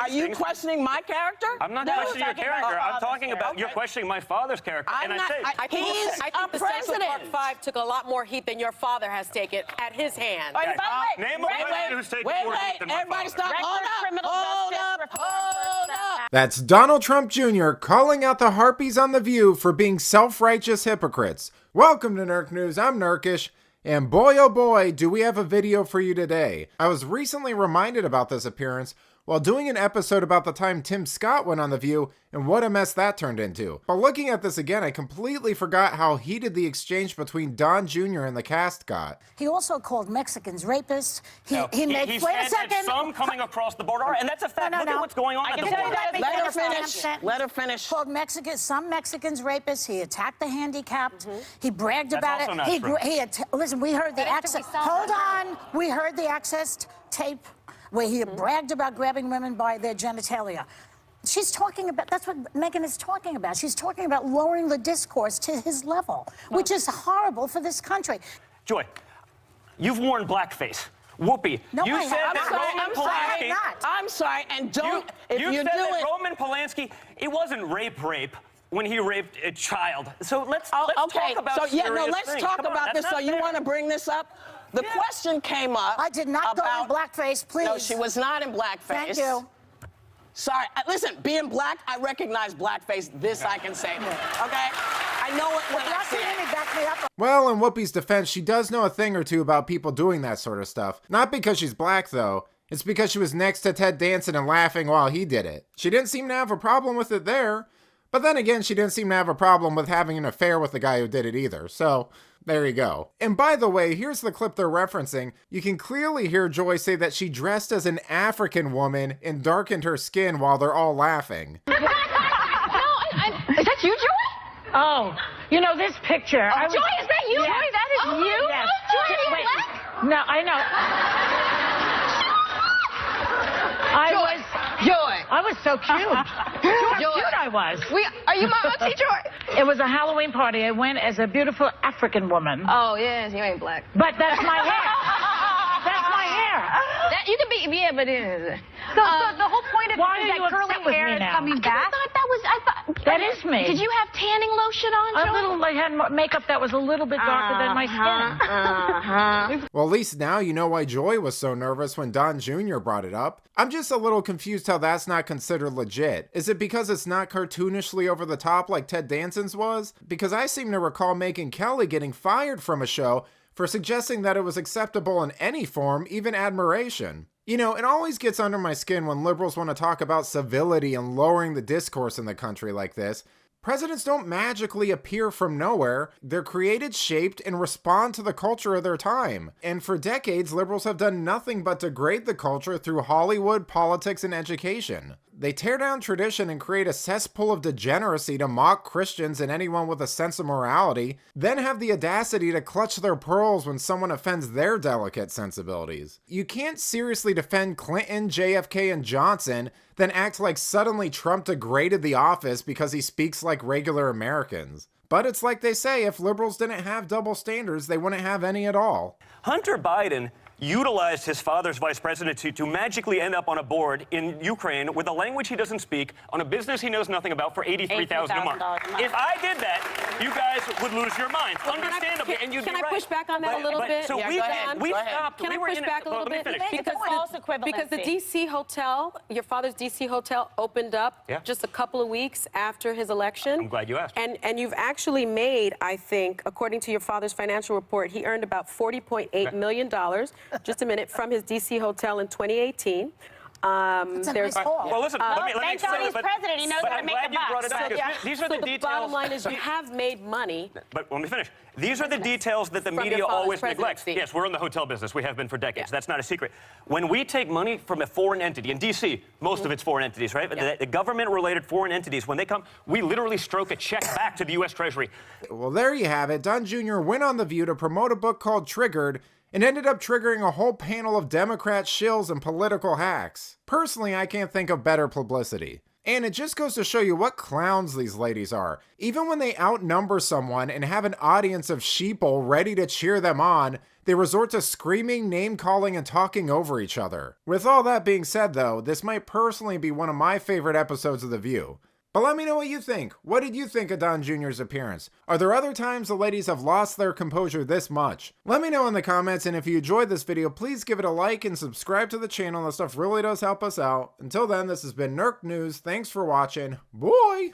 Are you things. questioning my character? I'm not No, questioning your character. I'm talking about you're Okay. questioning my father's character. I'm and not- I say, I think He's I think a the Central Park president. Five took a lot more heat than your father has taken at his hand. By the way, name a president who's taken more heat than my everybody father. stop. Record Hold criminal up, justice hold reform up. That's Donald Trump Jr. calling out the harpies on The View for being self-righteous hypocrites. Welcome to Nerk News, I'm Nerkish, and boy oh boy do we have a video for you today. I was recently reminded about this appearance while doing an episode about the time Tim Scott went on The View and what a mess that turned into. But looking at this again, I completely forgot how heated the exchange between Don Jr. and the cast got. He also called Mexicans rapists. He No, made. he Wait a said that second. some coming across the border are, and that's a fact. Look at what's going on I at can the tell you border. that Let her Let finish. sentence. Let her finish. Called some Mexicans rapists. He attacked the handicapped. He bragged That's about also it. not true. Listen, we heard the But after access. we saw Hold that- on. We heard the access tape where he bragged about grabbing women by their genitalia. She's talking about, that's what Megyn is talking about. She's talking about lowering the discourse to his level, which is horrible for this country. Joy, you've worn blackface. Whoopi, No, you I said haven't. that Roman I'm sorry, Polanski. I'm not. I'm sorry, and don't. If you you said do that it. Roman Polanski, it wasn't rape when he raped a child. So let's Okay, talk about so yeah, no, serious let's things. talk Come on, about that's this. So not you fair. want to bring this up? The question came up. I did not go in about, blackface, please. No, she was not in blackface. Thank you. Sorry, listen, being black, I recognize blackface. This I can say. Okay? I know it when I see it. Back me up. Well, in Whoopi's defense, she does know a thing or two about people doing that sort of stuff. Not because she's black, though. It's because she was next to Ted Danson and laughing while he did it. She didn't seem to have a problem with it there. But then again, she didn't seem to have a problem with having an affair with the guy who did it either. So, there you go. And by the way, here's the clip they're referencing. You can clearly hear Joy say that she dressed as an African woman and darkened her skin while they're all laughing. No, is that you, Joy? Oh, you know this picture. Joy, is that you? Yes. Joy, that is you? Yes. Joy, are you Wait. black? No, I know. I was so cute. How cute I was. Are you my auntie, Joy? It was a Halloween party. I went as a beautiful African woman. Oh, yes, you ain't black. But that's my hair. That's my hair. That, you can be, yeah, but so the whole point of why it is are you that curly upset with hair me is now? coming back. I thought That is me. Did you have tanning lotion on, Joy? A little, I had makeup that was a little bit darker than my skin. Well, at least now you know why Joy was so nervous when Don Jr. brought it up. I'm just a little confused how that's not considered legit. Is it because it's not cartoonishly over the top like Ted Danson's was? Because I seem to recall Megyn Kelly getting fired from a show for suggesting that it was acceptable in any form, even admiration. You know, it always gets under my skin when liberals want to talk about civility and lowering the discourse in the country like this. Presidents don't magically appear from nowhere. They're created, shaped, and respond to the culture of their time. And for decades, liberals have done nothing but degrade the culture through Hollywood, politics, and education. They tear down tradition and create a cesspool of degeneracy to mock Christians and anyone with a sense of morality, then have the audacity to clutch their pearls when someone offends their delicate sensibilities. You can't seriously defend Clinton, JFK, and Johnson, then act like suddenly Trump degraded the office because he speaks like regular Americans. But it's like they say, if liberals didn't have double standards, they wouldn't have any at all. Hunter Biden utilized his father's vice presidency to magically end up on a board in Ukraine with a language he doesn't speak on a business he knows nothing about for $83,000 a month. If I did that, you guys would lose your minds. Understandably, and you'd Can be I right. push back on that a little bit? So Yeah, we go ahead. we Go ahead. stopped. Can we I were push in back a little let me bit? finish. It's false equivalency. Because the DC hotel, your father's DC hotel, opened up Yeah. just a couple of weeks after his election. I'm glad you asked. And you've actually made, I think, according to your father's financial report, he earned about $40.8 million, just a minute, from his DC hotel in 2018. It's a nice haul. Well, listen, let me thank God explain. he's president. He knows but how to I'm make glad a you buck. brought it up So, because yeah. these are So the the details. bottom line is you have made money. But let me finish. These are the details that the From your media father's always neglects. presidency. Yes, we're in the hotel business. We have been for decades. Yeah. That's not a secret. When we take money from a foreign entity, in D.C., most of it's foreign entities, right? Yeah. The government-related foreign entities, when they come, we literally stroke a check back to the U.S. Treasury. Well, there you have it. Don Jr. went on The View to promote a book called Triggered, and ended up triggering a whole panel of Democrat shills and political hacks. Personally, I can't think of better publicity. And it just goes to show you what clowns these ladies are. Even when they outnumber someone and have an audience of sheeple ready to cheer them on, they resort to screaming, name-calling, and talking over each other. With all that being said though, this might personally be one of my favorite episodes of The View. But let me know what you think. What did you think of Don Jr.'s appearance? Are there other times the ladies have lost their composure this much? Let me know in the comments, and if you enjoyed this video, please give it a like and subscribe to the channel. That stuff really does help us out. Until then, this has been Nerk News. Thanks for watching. Bye!